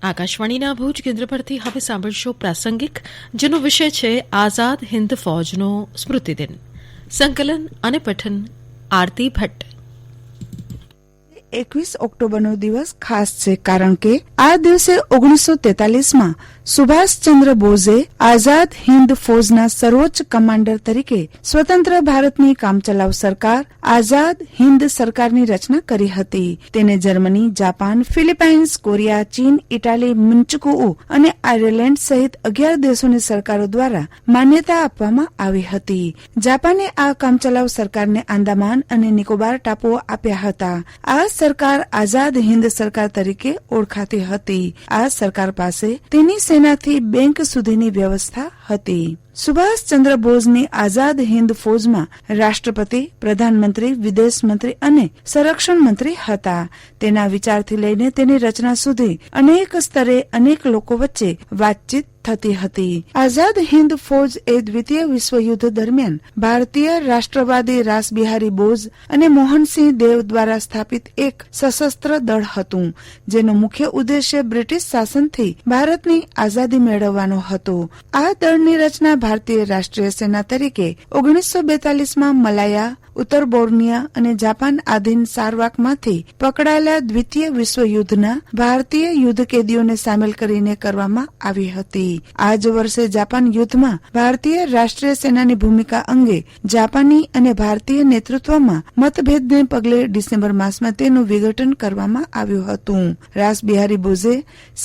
આકાશવાણીના ભુજ કેન્દ્ર પરથી હવે સાંભળશો પ્રાસંગિક, જેનો વિષય છે આઝાદ હિન્દ ફૌજનો સ્મૃતિદિન. સંકલન અને પઠન આરતી ભટ્ટ. 21 ઓક્ટોબરનો દિવસ ખાસ છે કારણ કે આ દિવસે 1943માં સુભાષચંદ્ર બોઝે આઝાદ હિન્દ ફૌજના સર્વોચ્ચ કમાન્ડર તરીકે સ્વતંત્ર ભારતની કામચલાઉ સરકાર આઝાદ હિન્દ સરકારની રચના કરી હતી. તેને જર્મની, જાપાન, ફિલિપાઇન્સ, કોરિયા, ચીન, ઇટાલી, મંચુકુઉ અને આયર્લેન્ડ સહિત 11 દેશોની સરકારો દ્વારા માન્યતા આપવામાં આવી હતી. જાપાને આ કામચલાઉ સરકારને આંદામાન અને નિકોબાર ટાપુઓ આપ્યા હતા. આ સરકાર આઝાદ હિન્દ સરકાર તરીકે ઓળખાતી હતી. આ સરકાર પાસે તેની સેનાથી બેંક સુધીની વ્યવસ્થા હતી. સુભાષચંદ્ર બોઝની આઝાદ હિન્દ ફૌજમાં રાષ્ટ્રપતિ, પ્રધાનમંત્રી, વિદેશ મંત્રી અને સંરક્ષણ મંત્રી હતા. તેના વિચારથી લઈને તેની રચના સુધી અનેક સ્તરે અનેક લોકો વચ્ચે વાતચીત થતી હતી. આઝાદ હિન્દ ફૌજ એ દ્વિતીય વિશ્વયુદ્ધ દરમિયાન ભારતીય રાષ્ટ્રવાદી રાસબિહારી બોઝ અને મોહનસિંહ દેવ દ્વારા સ્થાપિત એક સશસ્ત્ર દળ હતું, જેનો મુખ્ય ઉદ્દેશ્ય બ્રિટિશ શાસનથી ભારતની આઝાદી મેળવવાનો હતો. આ દળની રચના ભારતીય રાષ્ટ્રીય સેના તરીકે 1942માં મલાયા, ઉત્તર બોર્નિયા અને જાપાન આધીન સારવાકમાંથી પકડાયેલા દ્વિતીય વિશ્વયુદ્ધના ભારતીય યુદ્ધ કેદીઓને સામેલ કરીને કરવામાં આવી હતી. આ જ વર્ષે જાપાન યુદ્ધમાં ભારતીય રાષ્ટ્રીય સેનાની ભૂમિકા અંગે જાપાની અને ભારતીય નેતૃત્વમાં મતભેદને પગલે ડિસેમ્બર માસમાં તેનું વિઘટન કરવામાં આવ્યું હતું. રાસબિહારી બોઝે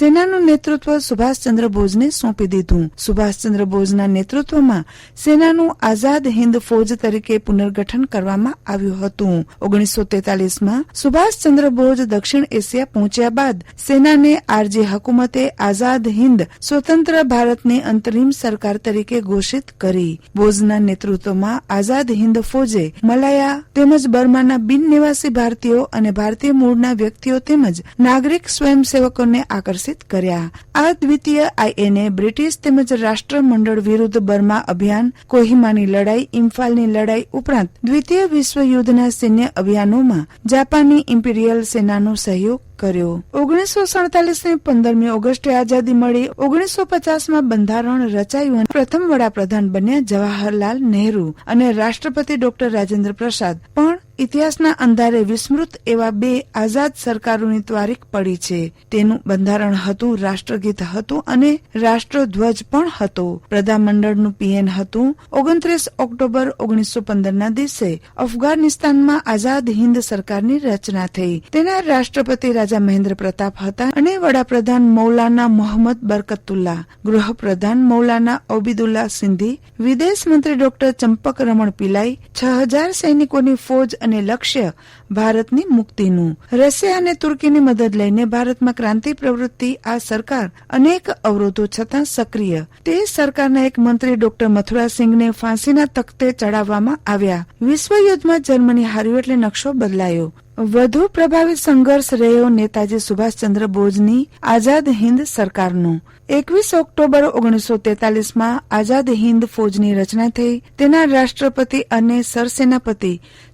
સેનાનું નેતૃત્વ સુભાષચંદ્ર બોઝને સોંપી દીધું. સુભાષચંદ્ર બોઝના નેતૃત્વમાં સેનાનું આઝાદ હિન્દ ફૌજ તરીકે પુનર્ગઠન કરવામાં આવ્યું હતું. 1943માં સુભાષચંદ્ર બોઝ દક્ષિણ એશિયા પહોંચ્યા બાદ સેનાને આરજી હકુમતે આઝાદ હિન્દ સ્વતંત્ર ભારતની અંતરિમ સરકાર તરીકે ઘોષિત કરી. બોઝના નેતૃત્વમાં આઝાદ હિન્દ ફૌજે મલાયા તેમજ બર્માના બિન નિવાસી ભારતીયો અને ભારતીય મૂળના વ્યક્તિઓ તેમજ નાગરિક સ્વયંસેવકોને આકર્ષિત કર્યા. આ દ્વિતીય આઈએનએ બ્રિટિશ તેમજ રાષ્ટ્રમંડળ વિરુદ્ધ બર્મા અભિયાન, કોહિમાની લડાઈ, ઇમ્ફાલની લડાઈ ઉપરાંત દ્વિતીય વિશ્વયુદ્ધના સૈન્ય અભિયાનોમાં જાપાની ઇમ્પિરિયલ સેનાનો સહયોગ કર્યો. 1947ની 15મી ઓગસ્ટે આઝાદી મળી. 1950માં બંધારણ રચાયું. પ્રથમ વડાપ્રધાન બન્યા જવાહરલાલ નહેરુ અને રાષ્ટ્રપતિ ડોક્ટર રાજેન્દ્ર પ્રસાદ. પણ ઇતિહાસના અંધારે વિસ્મૃત એવા બે આઝાદ સરકારોની તારીખ પડી છે. તેનું બંધારણ હતું, રાષ્ટ્રગીત હતું અને રાષ્ટ્રધ્વજ પણ હતો. પ્રધાનમંડળનું પીએન હતું. 29 ઓક્ટોબર 1915ના દિવસે અફઘાનિસ્તાનમાં આઝાદ હિન્દ સરકારની રચના થઈ. તેના રાષ્ટ્રપતિ રાજા મહેન્દ્ર પ્રતાપ હતા અને વડાપ્રધાન મૌલાના મોહમ્મદ બરકતુલ્લા, ગૃહપ્રધાન મૌલાના ઓબિદુલ્લા સિંધી, વિદેશ મંત્રી ડોક્ટર ચંપક રમણ પિલાઈ, 6000 સૈનિકોની ફૌજ અને લક્ષ્ય ભારતની મુક્તિનું. રશિયા અને તુર્કીની મદદ લઈને ભારતમાં ક્રાંતિ પ્રવૃત્તિ આ સરકાર અનેક અવરોધો છતાં સક્રિય. તે સરકારના એક મંત્રી ડોક્ટર મથુરાસિંહને ફાંસીના તખ્તે ચડાવવામાં આવ્યા. વિશ્વયુદ્ધમાં જર્મની હાર્યું એટલે નકશો બદલાયો. વધુ પ્રભાવિત સંઘર્ષ રહ્યો નેતાજી સુભાષચંદ્ર બોઝની આઝાદ હિન્દ સરકારનો. 21 ઓક્ટોબર 1943માં આઝાદ હિન્દ ફૌજની રચના થઈ. તેના રાષ્ટ્રપતિ અને સરસેનાપતિ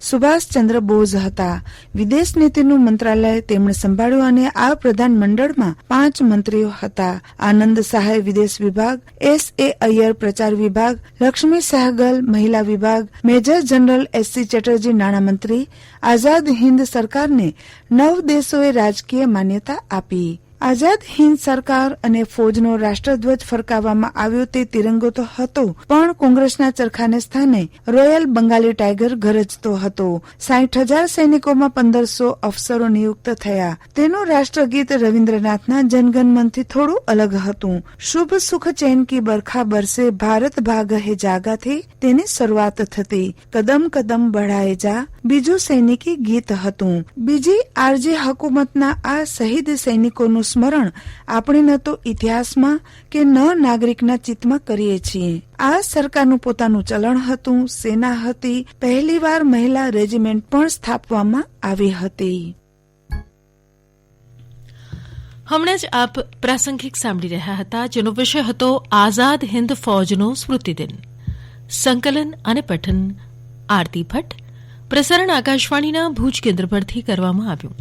સુભાષચંદ્ર બોઝ હતા. વિદેશ નીતિનું મંત્રાલય તેમણે સંભાળ્યું અને આ પ્રધાનમંડળમાં 5 મંત્રીઓ હતા. આનંદ સહાય વિદેશ વિભાગ, S.A. અય્યર પ્રચાર વિભાગ, લક્ષ્મી સહગલ મહિલા વિભાગ, મેજર જનરલ S.C. ચેટર્જી નાણામંત્રી. આઝાદ હિન્દ સરકારને 9 દેશોએ રાજકીય માન્યતા આપી. આઝાદ હિન્દ સરકાર અને ફૌજનો રાષ્ટ્રધ્વજ ફરકાવવામાં આવ્યો. તે તિરંગો તો હતો, પણ કોંગ્રેસના ચરખાને સ્થાને રોયલ બંગાળી ટાઈગર ગરજતો હતો. 60,000 સૈનિકોમાં 1500 અફસરો નિયુક્ત થયા. તેનું રાષ્ટ્રગીત રવિન્દ્રનાથના જનગણ મનથી થોડું અલગ હતું. શુભ સુખ ચૈન કી બરખા બરસે, ભારત ભાગ હે જાગાથી તેની શરૂઆત થતી. કદમ કદમ બઢાએ જા બીજું સૈનિકી ગીત હતું. બીજી આરજી હકુમતના આ શહીદ સૈનિકોનું સ્મરણ આપણે ન તો ઇતિહાસમાં કે ન નાગરિકના ચિત્તમાં કરીએ છીએ. આ સરકારનું પોતાનું ચલણ હતું, સેના હતી. પહેલીવાર મહિલા રેજિમેન્ટ પણ સ્થાપવામાં આવી હતી. હમણાં જ આપ પ્રાસંગિક સાંભળી રહ્યા હતા, જેનો વિષય હતો આઝાદ હિન્દ ફૌજનો સ્મૃતિદિન. સંકલન અને પઠન આરતી ભટ્ટ. પ્રસારણ આકાશવાણીના ભુજ કેન્દ્ર પરથી કરવામાં આવ્યું.